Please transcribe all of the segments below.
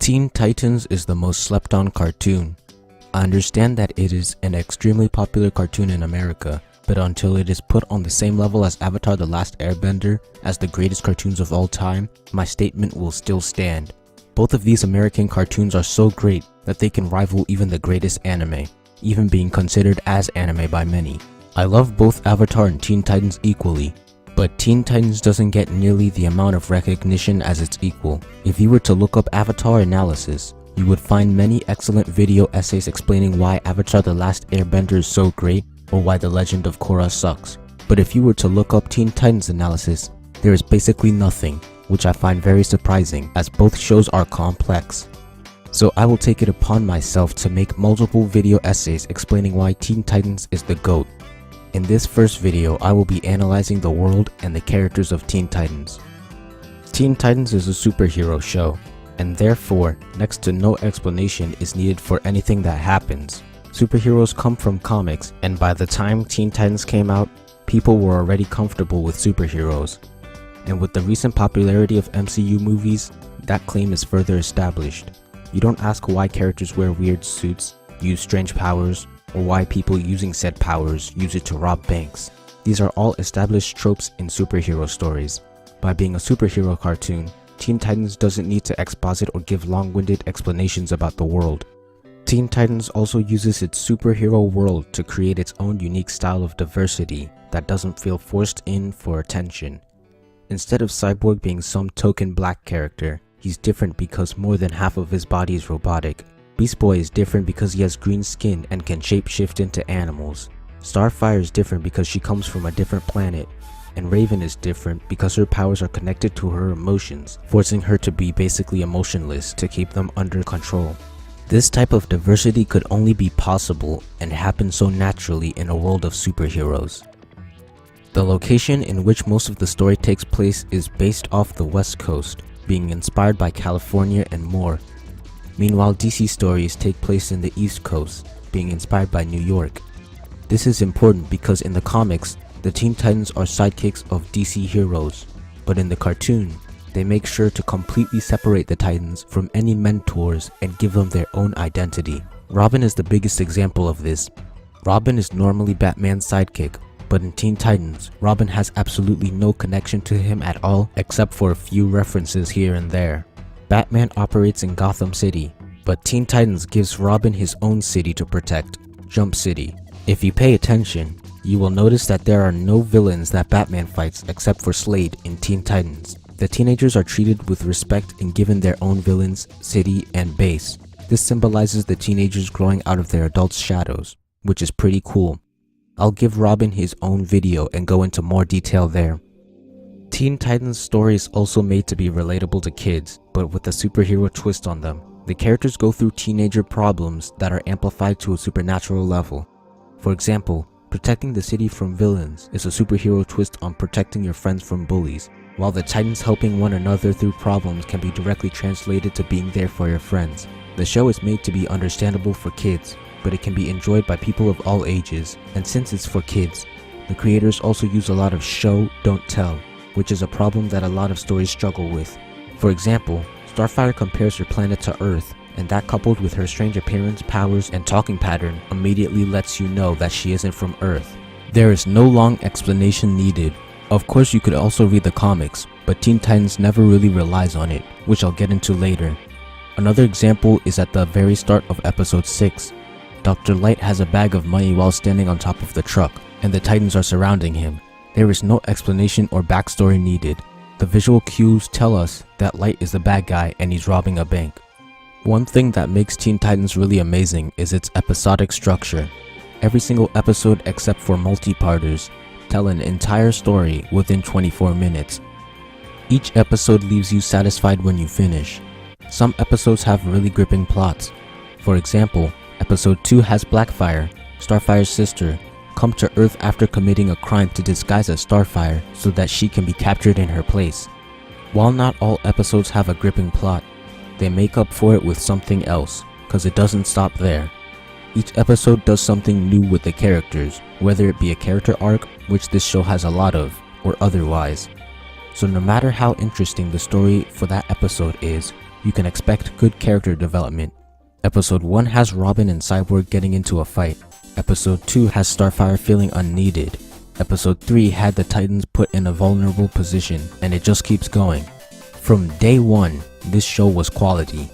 Teen Titans is the most slept on cartoon. I understand that it is an extremely popular cartoon in America, but until it is put on the same level as Avatar: The Last Airbender as the greatest cartoons of all time, my statement will still stand. Both of these American cartoons are so great that they can rival even the greatest anime, even being considered as anime by many. I love both Avatar and Teen Titans equally, but Teen Titans doesn't get nearly the amount of recognition as its equal. If you were to look up Avatar analysis, you would find many excellent video essays explaining why Avatar: The Last Airbender is so great or why The Legend of Korra sucks. But if you were to look up Teen Titans analysis, there is basically nothing, which I find very surprising as both shows are complex. So I will take it upon myself to make multiple video essays explaining why Teen Titans is the GOAT. In this first video, I will be analyzing the world and the characters of Teen Titans. Teen Titans is a superhero show, and therefore, next to no explanation is needed for anything that happens. Superheroes come from comics, and by the time Teen Titans came out, people were already comfortable with superheroes. And with the recent popularity of MCU movies, that claim is further established. You don't ask why characters wear weird suits, use strange powers, or why people using said powers use it to rob banks. These are all established tropes in superhero stories. By being a superhero cartoon, Teen Titans doesn't need to exposit or give long-winded explanations about the world. Teen Titans also uses its superhero world to create its own unique style of diversity that doesn't feel forced in for attention. Instead of Cyborg being some token black character, he's different because more than half of his body is robotic. Beast Boy is different because he has green skin and can shapeshift into animals. Starfire is different because she comes from a different planet. And Raven is different because her powers are connected to her emotions, forcing her to be basically emotionless to keep them under control. This type of diversity could only be possible and happen so naturally in a world of superheroes. The location in which most of the story takes place is based off the West Coast, being inspired by California and more. Meanwhile, DC stories take place in the East Coast, being inspired by New York. This is important because in the comics, the Teen Titans are sidekicks of DC heroes, but in the cartoon, they make sure to completely separate the Titans from any mentors and give them their own identity. Robin is the biggest example of this. Robin is normally Batman's sidekick, but in Teen Titans, Robin has absolutely no connection to him at all except for a few references here and there. Batman operates in Gotham City, but Teen Titans gives Robin his own city to protect, Jump City. If you pay attention, you will notice that there are no villains that Batman fights except for Slade in Teen Titans. The teenagers are treated with respect and given their own villains, city, and base. This symbolizes the teenagers growing out of their adults' shadows, which is pretty cool. I'll give Robin his own video and go into more detail there. Teen Titans' story is also made to be relatable to kids, but with a superhero twist on them. The characters go through teenager problems that are amplified to a supernatural level. For example, protecting the city from villains is a superhero twist on protecting your friends from bullies, while the Titans helping one another through problems can be directly translated to being there for your friends. The show is made to be understandable for kids, but it can be enjoyed by people of all ages, and since it's for kids, the creators also use a lot of show, don't tell, which is a problem that a lot of stories struggle with. For example, Starfire compares her planet to Earth, and that coupled with her strange appearance, powers, and talking pattern immediately lets you know that she isn't from Earth. There is no long explanation needed. Of course you could also read the comics, but Teen Titans never really relies on it, which I'll get into later. Another example is at the very start of episode 6. Dr. Light has a bag of money while standing on top of the truck, and the Titans are surrounding him. There is no explanation or backstory needed. The visual cues tell us that Light is the bad guy and he's robbing a bank. One thing that makes Teen Titans really amazing is its episodic structure. Every single episode except for multi-parters tell an entire story within 24 minutes. Each episode leaves you satisfied when you finish. Some episodes have really gripping plots. For example, episode 2 has Blackfire, Starfire's sister, come to Earth after committing a crime to disguise as Starfire so that she can be captured in her place. While not all episodes have a gripping plot, they make up for it with something else, cause it doesn't stop there. Each episode does something new with the characters, whether it be a character arc, which this show has a lot of, or otherwise. So no matter how interesting the story for that episode is, you can expect good character development. Episode 1 has Robin and Cyborg getting into a fight. Episode 2 has Starfire feeling unneeded. Episode 3 had the Titans put in a vulnerable position, and it just keeps going. From day one, this show was quality.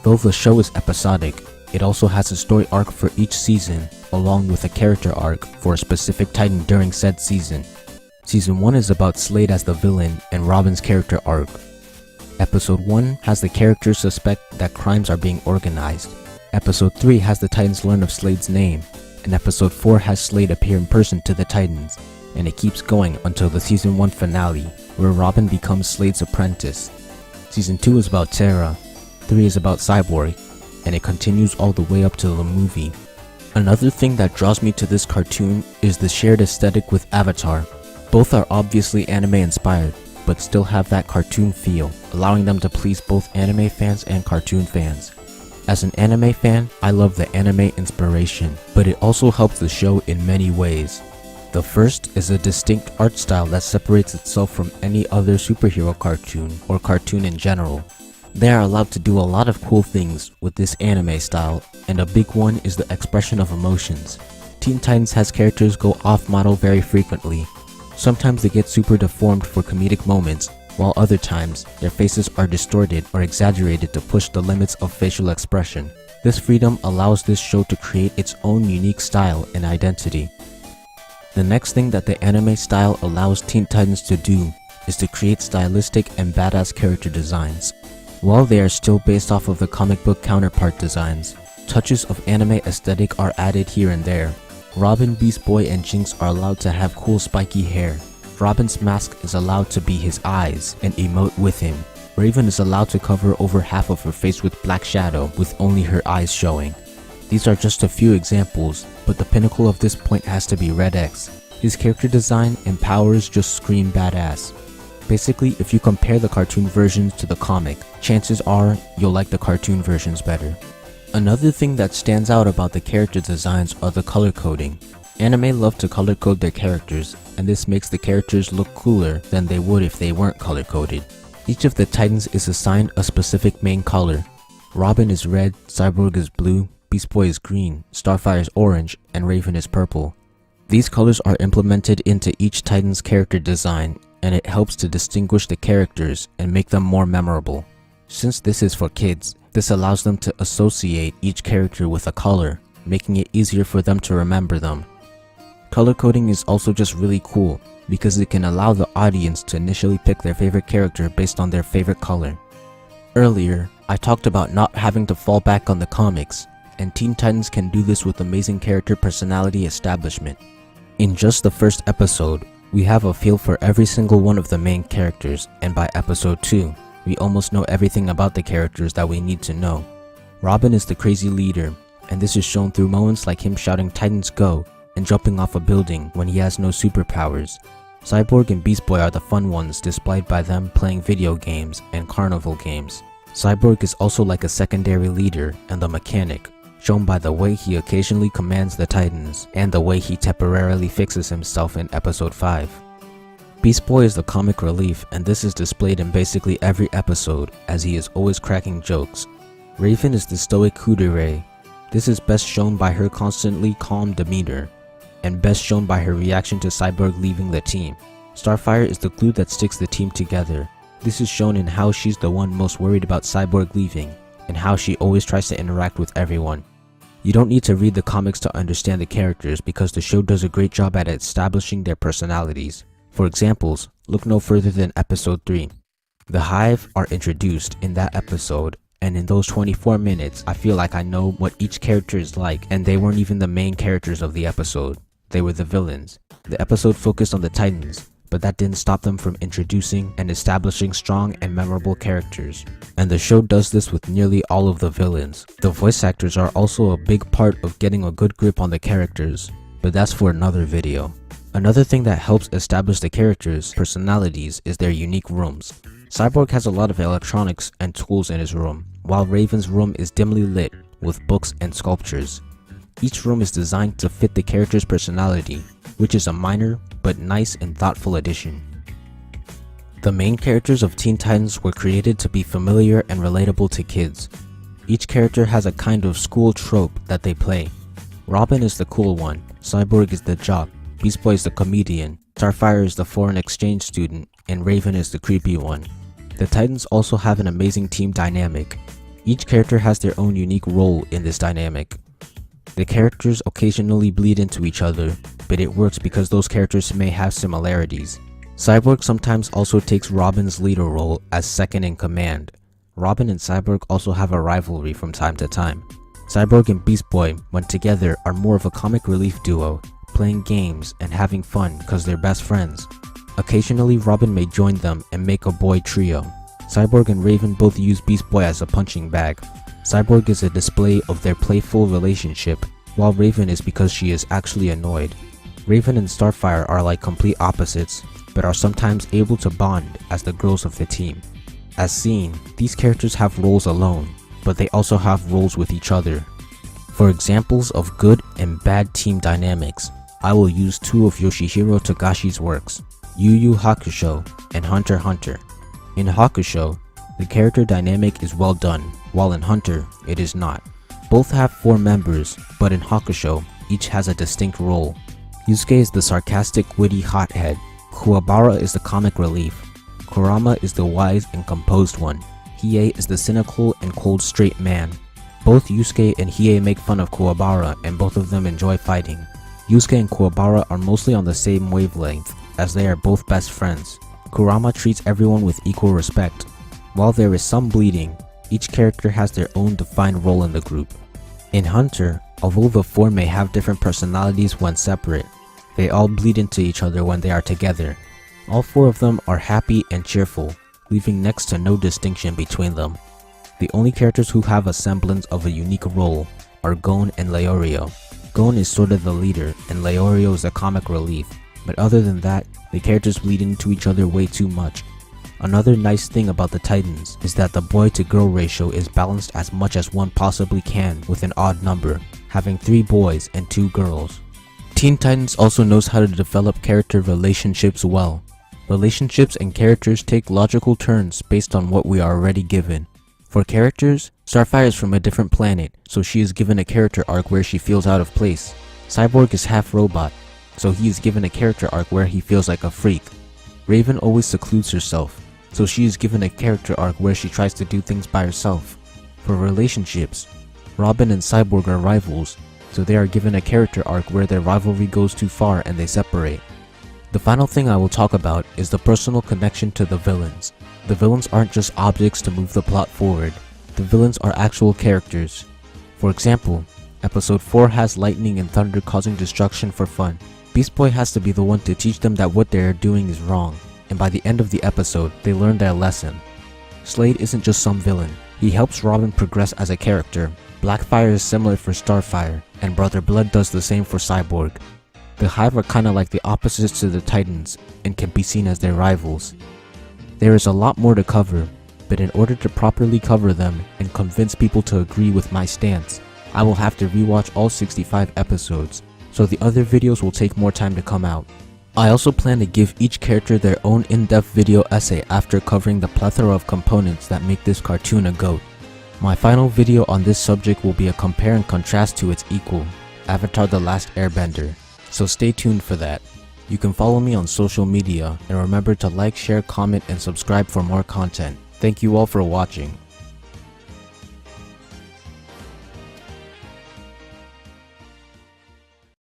Though the show is episodic, it also has a story arc for each season, along with a character arc for a specific Titan during said season. Season 1 is about Slade as the villain and Robin's character arc. Episode 1 has the characters suspect that crimes are being organized. Episode 3 has the Titans learn of Slade's name, and Episode 4 has Slade appear in person to the Titans, and it keeps going until the Season 1 finale, where Robin becomes Slade's apprentice. Season 2 is about Tara, 3 is about Cyborg, and it continues all the way up to the movie. Another thing that draws me to this cartoon is the shared aesthetic with Avatar. Both are obviously anime inspired, but still have that cartoon feel, allowing them to please both anime fans and cartoon fans. As an anime fan, I love the anime inspiration, but it also helps the show in many ways. The first is a distinct art style that separates itself from any other superhero cartoon or cartoon in general. They are allowed to do a lot of cool things with this anime style, and a big one is the expression of emotions. Teen Titans has characters go off-model very frequently. Sometimes they get super deformed for comedic moments, while other times, their faces are distorted or exaggerated to push the limits of facial expression. This freedom allows this show to create its own unique style and identity. The next thing that the anime style allows Teen Titans to do is to create stylistic and badass character designs. While they are still based off of the comic book counterpart designs, touches of anime aesthetic are added here and there. Robin, Beast Boy, and Jinx are allowed to have cool spiky hair. Robin's mask is allowed to be his eyes and emote with him. Raven is allowed to cover over half of her face with black shadow with only her eyes showing. These are just a few examples, but the pinnacle of this point has to be Red X. His character design and powers just scream badass. Basically, if you compare the cartoon versions to the comic, chances are you'll like the cartoon versions better. Another thing that stands out about the character designs are the color coding. Anime love to color code their characters, and this makes the characters look cooler than they would if they weren't color coded. Each of the Titans is assigned a specific main color. Robin is red, Cyborg is blue, Beast Boy is green, Starfire is orange, and Raven is purple. These colors are implemented into each Titan's character design, and it helps to distinguish the characters and make them more memorable. Since this is for kids, this allows them to associate each character with a color, making it easier for them to remember them. Color coding is also just really cool because it can allow the audience to initially pick their favorite character based on their favorite color. Earlier, I talked about not having to fall back on the comics, and Teen Titans can do this with amazing character personality establishment. In just the first episode, we have a feel for every single one of the main characters, and by episode 2, we almost know everything about the characters that we need to know. Robin is the crazy leader, and this is shown through moments like him shouting "Titans go!" and jumping off a building when he has no superpowers. Cyborg and Beast Boy are the fun ones displayed by them playing video games and carnival games. Cyborg is also like a secondary leader and the mechanic, shown by the way he occasionally commands the Titans and the way he temporarily fixes himself in episode 5. Beast Boy is the comic relief, and this is displayed in basically every episode as he is always cracking jokes. Raven is the stoic kudere. This is best shown by her constantly calm demeanor, and best shown by her reaction to Cyborg leaving the team. Starfire is the glue that sticks the team together. This is shown in how she's the one most worried about Cyborg leaving, and how she always tries to interact with everyone. You don't need to read the comics to understand the characters because the show does a great job at establishing their personalities. For examples, look no further than episode 3. The Hive are introduced in that episode, and in those 24 minutes, I feel like I know what each character is like, and they weren't even the main characters of the episode. They were the villains. The episode focused on the Titans, but that didn't stop them from introducing and establishing strong and memorable characters. And the show does this with nearly all of the villains. The voice actors are also a big part of getting a good grip on the characters, but that's for another video. Another thing that helps establish the characters' personalities is their unique rooms. Cyborg has a lot of electronics and tools in his room, while Raven's room is dimly lit with books and sculptures. Each room is designed to fit the character's personality, which is a minor but nice and thoughtful addition. The main characters of Teen Titans were created to be familiar and relatable to kids. Each character has a kind of school trope that they play. Robin is the cool one, Cyborg is the jock, Beast Boy is the comedian, Starfire is the foreign exchange student, and Raven is the creepy one. The Titans also have an amazing team dynamic. Each character has their own unique role in this dynamic. The characters occasionally bleed into each other, but it works because those characters may have similarities. Cyborg sometimes also takes Robin's leader role as second in command. Robin and Cyborg also have a rivalry from time to time. Cyborg and Beast Boy, when together, are more of a comic relief duo, playing games and having fun because they're best friends. Occasionally, Robin may join them and make a boy trio. Cyborg and Raven both use Beast Boy as a punching bag. Cyborg is a display of their playful relationship, while Raven is because she is actually annoyed. Raven and Starfire are like complete opposites, but are sometimes able to bond as the girls of the team. As seen, these characters have roles alone, but they also have roles with each other. For examples of good and bad team dynamics, I will use two of Yoshihiro Togashi's works, Yu Yu Hakusho and Hunter x Hunter. In Hakusho, the character dynamic is well done, while in Hunter, it is not. Both have 4 members, but in Hakusho, each has a distinct role. Yusuke is the sarcastic, witty hothead. Kuwabara is the comic relief. Kurama is the wise and composed one. Hiei is the cynical and cold straight man. Both Yusuke and Hiei make fun of Kuwabara, and both of them enjoy fighting. Yusuke and Kuwabara are mostly on the same wavelength, as they are both best friends. Kurama treats everyone with equal respect. While there is some bleeding, each character has their own defined role in the group. In Hunter, although the 4 may have different personalities when separate, they all bleed into each other when they are together. All 4 of them are happy and cheerful, leaving next to no distinction between them. The only characters who have a semblance of a unique role are Gon and Leorio. Gon is sort of the leader, and Leorio is the comic relief, but other than that, the characters bleed into each other way too much. Another nice thing about the Titans is that the boy to girl ratio is balanced as much as one possibly can with an odd number, having 3 boys and 2 girls. Teen Titans also knows how to develop character relationships well. Relationships and characters take logical turns based on what we are already given. For characters, Starfire is from a different planet, so she is given a character arc where she feels out of place. Cyborg is half robot, so he is given a character arc where he feels like a freak. Raven always secludes herself, so she is given a character arc where she tries to do things by herself. For relationships, Robin and Cyborg are rivals, so they are given a character arc where their rivalry goes too far and they separate. The final thing I will talk about is the personal connection to the villains. The villains aren't just objects to move the plot forward. The villains are actual characters. For example, episode 4 has lightning and thunder causing destruction for fun. Beast Boy has to be the one to teach them that what they are doing is wrong, and by the end of the episode, they learn their lesson. Slade isn't just some villain. He helps Robin progress as a character. Blackfire is similar for Starfire, and Brother Blood does the same for Cyborg. The Hive are kinda like the opposites to the Titans, and can be seen as their rivals. There is a lot more to cover, but in order to properly cover them and convince people to agree with my stance, I will have to rewatch all 65 episodes, so the other videos will take more time to come out. I also plan to give each character their own in-depth video essay after covering the plethora of components that make this cartoon a GOAT. My final video on this subject will be a compare and contrast to its equal, Avatar: The Last Airbender, so stay tuned for that. You can follow me on social media, and remember to like, share, comment, and subscribe for more content. Thank you all for watching.